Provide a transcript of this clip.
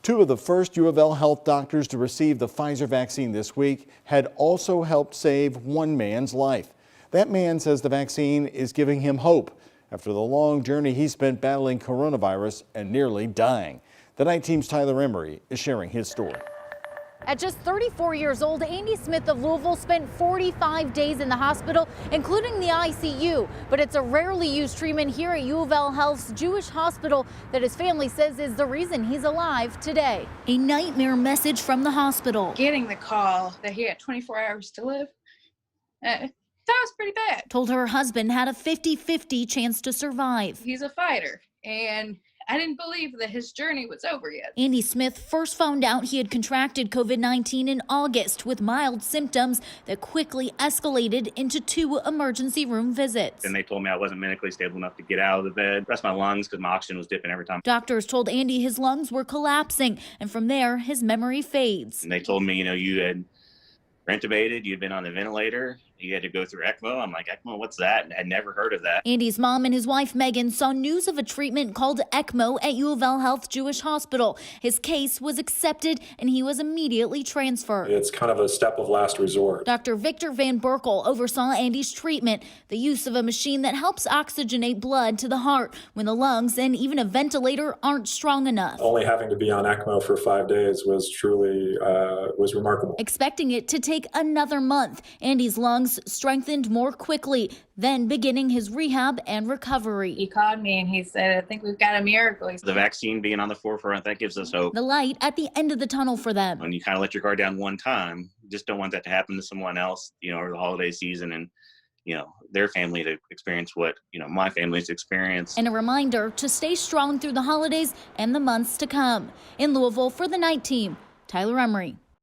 Two of the first U of L health doctors to receive the Pfizer vaccine this week had also helped save one man's life. That man says the vaccine is giving him hope after the long journey he spent battling coronavirus and nearly dying. The Night Team's Tyler Emery is sharing his story. At just 34 years old, Andy Smith of Louisville spent 45 days in the hospital, including the ICU. But it's a rarely used treatment here at U of L Health's Jewish hospital that his family says is the reason he's alive today. A nightmare message from the hospital. Getting the call that he had 24 hours to live, that was pretty bad. Told her husband had a 50-50 chance to survive. He's a fighter, and I didn't believe that his journey was over yet. Andy Smith first found out he had contracted COVID-19 in August with mild symptoms that quickly escalated into 2 emergency room visits. And they told me I wasn't medically stable enough to get out of the bed, rest my lungs because my oxygen was dipping every time. Doctors told Andy his lungs were collapsing, and from there, his memory fades. And they told me, you had intubated, you'd been on the ventilator, you had to go through ECMO. I'm like, ECMO, what's that? I'd never heard of that. Andy's mom and his wife, Megan, saw news of a treatment called ECMO at U of L Health Jewish Hospital. His case was accepted, and he was immediately transferred. It's kind of a step of last resort. Dr. Victor Van Berkel oversaw Andy's treatment, the use of a machine that helps oxygenate blood to the heart when the lungs and even a ventilator aren't strong enough. Only having to be on ECMO for 5 days was truly was remarkable. Expecting it to take another month, Andy's lungs strengthened more quickly, then beginning his rehab and recovery. He called me and he said, I think we've got a miracle. The vaccine being on the forefront, that gives us hope. The light at the end of the tunnel for them. When you kind of let your guard down one time, you just don't want that to happen to someone else, over the holiday season and, their family to experience what, my family's experienced. And a reminder to stay strong through the holidays and the months to come. In Louisville for the Night Team, Tyler Emery.